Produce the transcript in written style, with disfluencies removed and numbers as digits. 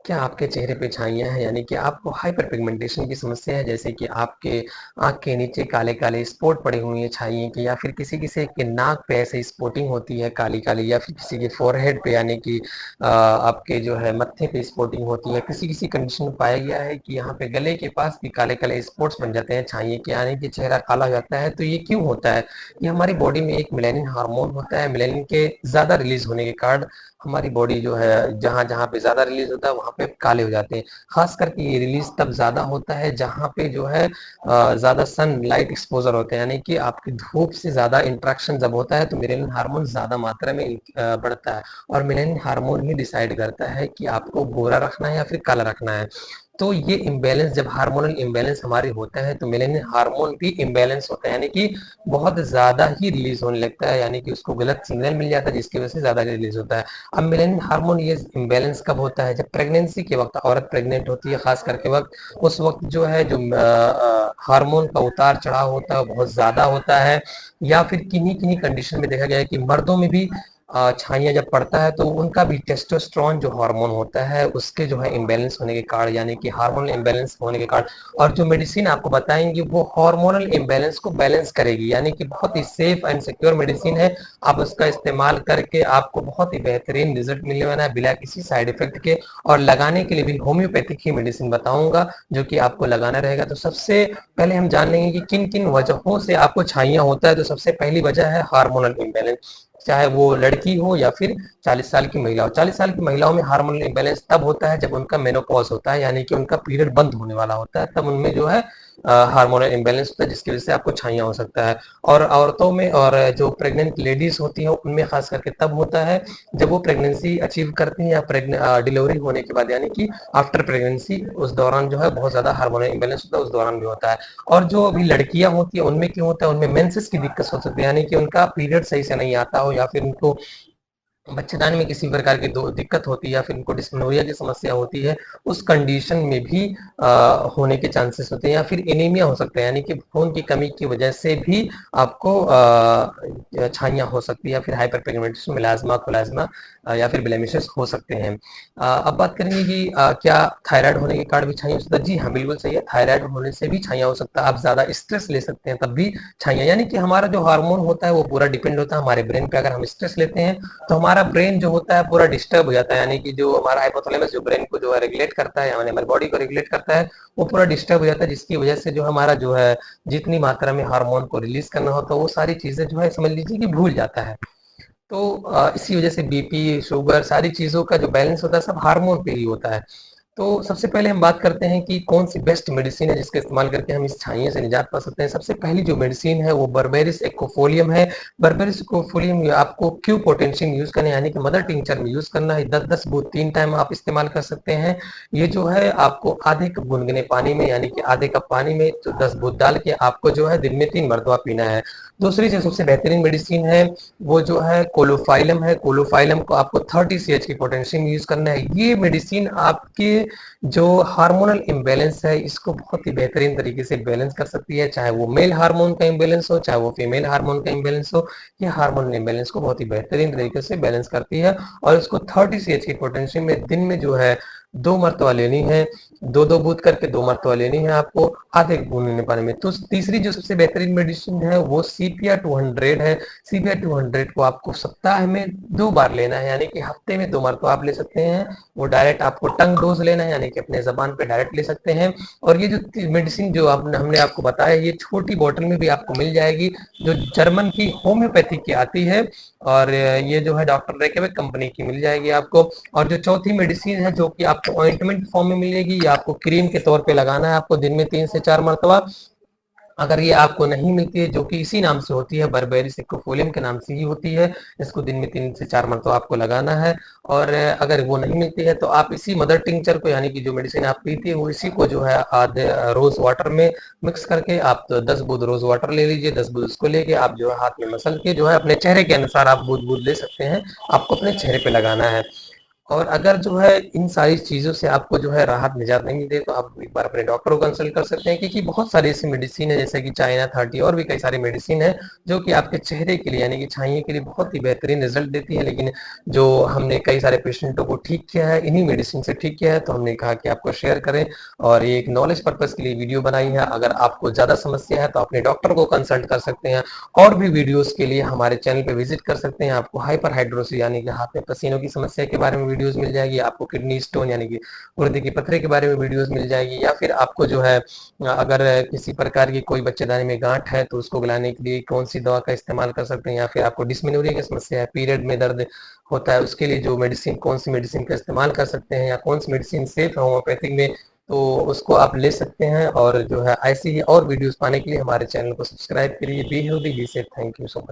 क्या आपके चेहरे पे छाइयाँ हैं, यानी कि आपको हाइपर पिगमेंटेशन की समस्या है, जैसे कि आपके आँख के नीचे काले-काले स्पॉट पड़े हुए हैं छाइयों के, या फिर किसी-किसी के नाक पे ऐसे स्पॉटिंग होती है काली-काली, या फिर किसी के फोरहेड पे यानी कि आपके जो है मत्थे पे स्पॉटिंग होती है। किसी-किसी कंडीशन में पाया गया है कि यहाँ पे गले के पास भी काले-काले स्पॉट्स बन जाते हैं छाइयों के, यानी कि चेहरा काला हो जाता है। तो ये क्यों होता है? ये हमारी बॉडी में एक मेलानिन हार्मोन होता है, मेलानिन के ज़्यादा रिलीज़ होने के कारण हमारी बॉडी जो है जहाँ-जहाँ पे ज़्यादा रिलीज़ होता है वहाँ पे काले हो जाते हैं। ख़ास करके ये रिलीज़ तब ज़्यादा होता है जहाँ पे जो है ज़्यादा सनलाइट एक्सपोज़र होता है, यानी कि आपकी धूप से ज़्यादा इंटरेक्शन जब होता है तो मेलानिन हार्मोन ज़्यादा मात्रा में बढ़ता है, और मेलानिन हार्मोन ही डिसाइड करता है कि आपको गोरा रखना है या फिर काला रखना है। तो ये इम्बैलेंस, जब हार्मोनल इम्बैलेंस हमारे होता है तो मेलानिन हार्मोन भी इम्बैलेंस होता है, यानी कि बहुत ज़्यादा ही रिलीज़ होने लगता है, यानी कि उसको गलत सिग्नल मिल जाता है जिसकी वज़ह से ज़्यादा रिलीज़ होता है। अब मेलानिन हार्मोन ये इम्बैलेंस कब होता है? जब प्रेगनेंसी के वक़्त औरत प्रेग्नेंट होती है, ख़ास करके वक़्त उस वक़्त जो है जो हार्मोन का उतार-चढ़ाव होता है वो बहुत ज़्यादा होता है, या फिर किन्हीं-किन्हीं कंडीशन में देखा गया है कि मर्दों में भी छाइयाँ जब पड़ता है तो उनका भी टेस्टोस्टेरोन जो हार्मोन होता है उसके जो है इम्बैलेंस होने के कारण, यानी कि हार्मोनल इम्बैलेंस होने के कारण, और जो मेडिसिन आपको बताएँगे वो हार्मोनल इम्बैलेंस को बैलेंस करेगी, यानी कि बहुत ही सेफ एंड सिक्योर मेडिसिन है। आप उसका इस्तेमाल करके आपको बहुत ही बेहतरीन रिजल्ट मिलने वाला है बिना किसी साइड इफेक्ट के। और लगाने के लिए भी होम्योपैथिक ही मेडिसिन बताऊंगा जो कि आपको लगाना रहेगा। तो सबसे पहले हम जान लेंगे कि किन किन वजहों से आपको छाइयाँ होता है। तो सबसे पहली वजह है हार्मोनल इम्बैलेंस, चाहे वो लड़की हो या फिर 40 साल की महिला हो। 40 साल की महिलाओं में हार्मोनल इम्बैलेंस तब होता है जब उनका मेनोपॉज होता है, यानी कि उनका पीरियड बंद होने वाला होता है, तब उनमें जो है हार्मोनल इम्बैलेंस होता है जिसकी वजह से आपको छाइयाँ हो सकता है। और औरतों में और जो प्रेग्नेंट लेडीज होती हैं उनमें खास करके तब होता है जब वो प्रेगनेंसी अचीव करती हैं या डिलीवरी होने के बाद, यानी कि आफ्टर प्रेगनेंसी उस दौरान जो है बहुत ज़्यादा हार्मोनल इम्बैलेंस होता है, उस दौरान भी होता है। और जो अभी लड़कियां होती हैं उनमें क्यों होता है? उनमें मेंसेस की दिक्कत हो सकती है, यानी कि उनका पीरियड सही से नहीं आता हो, या फिर उनको बच्चेदानी में किसी प्रकार की दिक्कत होती है, या फिर उनको डिस्मेनोरिया की समस्या होती है, उस कंडीशन में भी होने के चांसेस होते हैं। या फिर एनीमिया हो सकता है, यानी कि खून की कमी की वजह से भी आपको छाइयाँ हो सकती है, या फिर हाइपर पिगमेंटेशन, मिलाज्मा, कोलाज्मा या फिर ब्लेमिशेस हो सकते हैं। अब बात करेंगे कि क्या थायराइड होने के कारण भी छाइयाँ हो सकता है? जी हाँ, बिल्कुल सही है, थायराइड होने से भी छाइयाँ हो सकता है। आप ज़्यादा स्ट्रेस ले सकते हैं तब भी छाइयाँ, यानी कि हमारा जो हार्मोन होता है वो पूरा डिपेंड होता है हमारे ब्रेन पे। अगर हम स्ट्रेस लेते हैं तो हमारा ब्रेन जो होता है पूरा डिस्टर्ब हो जाता है, यानी कि जो हमारा हाइपोथैलेमस जो ब्रेन को जो है रेगुलेट करता है, यानी हमारी बॉडी को रेगुलेट करता है, वो पूरा डिस्टर्ब हो जाता है, जिसकी वजह से जो हमारा जो है जितनी मात्रा में हार्मोन को रिलीज करना होता है वो सारी चीजें जो है समझ लीजिए कि भूल जाता है। तो इसी वजह से बीपी, शुगर, सारी चीजों का जो बैलेंस होता है सब हार्मोन पे ही होता है। तो सबसे पहले हम बात करते हैं कि कौन सी बेस्ट मेडिसिन है जिसका इस्तेमाल करके हम इस छाइये से निजात पा सकते हैं। सबसे पहली जो मेडिसिन है वो बर्बेरिस एक्कोफोलियम है। बर्बेरिस एक्कोफोलियम आपको क्यू पोटेंशियल यूज करना है, यानी कि मदर टिंचर में यूज करना है। 10-10 बूंद 3 टाइम आप इस्तेमाल कर सकते हैं। ये जो है आपको आधे कप गुनगुने पानी में, यानी कि आधे कप पानी में तो 10 बूंद डाल के आपको जो है दिन में 3 मरतबा पीना है। दूसरी जो सबसे बेहतरीन मेडिसिन है वो जो है कोलोफाइलम है। कोलोफाइलम को आपको 30 CH की पोटेंशियम यूज करना है। ये मेडिसिन आपके जो हार्मोनल इम्बैलेंस है इसको बहुत ही बेहतरीन तरीके से बैलेंस कर सकती है, चाहे वो मेल हार्मोन का इम्बैलेंस हो चाहे वो फीमेल हार्मोन का इम्बैलेंस हो। ये हार्मोनल इम्बैलेंस को बहुत ही बेहतरीन तरीके से बैलेंस करती है, और इसको 30 CH की पोटेंशियम में दिन में जो है 2 मरतबा लेनी है। 2-2 बूंद करके 2 मरतबा लेनी है आपको आधे गुनगुने पानी में। तो तीसरी जो सबसे बेहतरीन मेडिसिन है वो सीपिया 200 है। सीपिया 200 को आपको सप्ताह में 2 बार लेना है, यानी कि हफ्ते में 2 मरतबा आप ले सकते हैं। वो डायरेक्ट आपको टंग डोज लेना है, यानी कि अपने जबान पे डायरेक्ट ले सकते हैं। और ये जो मेडिसिन जो हमने आपको बताया ये छोटी बोतल में भी आपको मिल जाएगी, जो जर्मन की होम्योपैथी की आती है, और ये जो है डॉक्टर रेकेविक कंपनी की मिल जाएगी आपको। और जो चौथी मेडिसिन है जो कि आपको ऑइंटमेंट फॉर्म में मिलेगी, ये आपको क्रीम के तौर पे लगाना है आपको दिन में 3 से 4 मरतबा। अगर ये आपको नहीं मिलती है, जो कि इसी नाम से होती है, बर्बेरिस एक्कोफोलियम के नाम से ही होती है, इसको दिन में 3 से 4 मरतबा आपको लगाना है। और अगर वो नहीं मिलती है तो आप इसी मदर टिंचर को, यानी कि जो मेडिसिन आप पीती है वो इसी को जो है आधे रोज वाटर में मिक्स करके आप तो 10 बूंद रोज वाटर ले लीजिए। 10 बूंद उसको लेके आप जो है हाथ में मसल के जो है अपने चेहरे के अनुसार आप बूंद बूंद ले सकते हैं, आपको अपने चेहरे पे लगाना है। और अगर जो है इन सारी चीज़ों से आपको जो है राहत निजात नहीं मिलती, तो आप एक बार अपने डॉक्टर को कंसल्ट कर सकते हैं, क्योंकि बहुत सारी ऐसी मेडिसिन है जैसे कि चाइना 30 और भी कई सारी मेडिसिन है जो कि आपके चेहरे के लिए यानी कि छाइयों के लिए बहुत ही बेहतरीन रिजल्ट देती है। लेकिन जो हमने कई सारे पेशेंटों को ठीक किया है इन्हीं मेडिसिन से ठीक किया है, तो हमने कहा कि आपको शेयर करें और ये एक नॉलेज पर्पज़ के लिए वीडियो बनाई है। अगर आपको ज़्यादा समस्या है तो अपने डॉक्टर को कंसल्ट कर सकते हैं। और भी वीडियोस के लिए हमारे चैनल पे विजिट कर सकते हैं। आपको हाइपरहाइड्रोसी यानी कि हाथ में पसीनों की समस्या के बारे में वीडियोस मिल जाएगी, आपको किडनी स्टोन यानी कि गुर्दे के पथरे के बारे में वीडियोस मिल जाएगी, या फिर आपको जो है अगर किसी प्रकार की कोई बच्चेदानी में गांठ है तो उसको गलाने के लिए कौन सी दवा का इस्तेमाल कर सकते हैं, या फिर आपको डिस्मेनोरिया की समस्या है, पीरियड में दर्द होता है, उसके लिए जो मेडिसिन कौन सी मेडिसिन का इस्तेमाल कर सकते हैं, या कौन सी मेडिसिन सेफ है होम्योपैथिक में, तो उसको आप ले सकते हैं। और जो है ऐसी ही और वीडियोस पाने के लिए हमारे चैनल को सब्सक्राइब करिए। Be healthy, be safe. Thank you so much.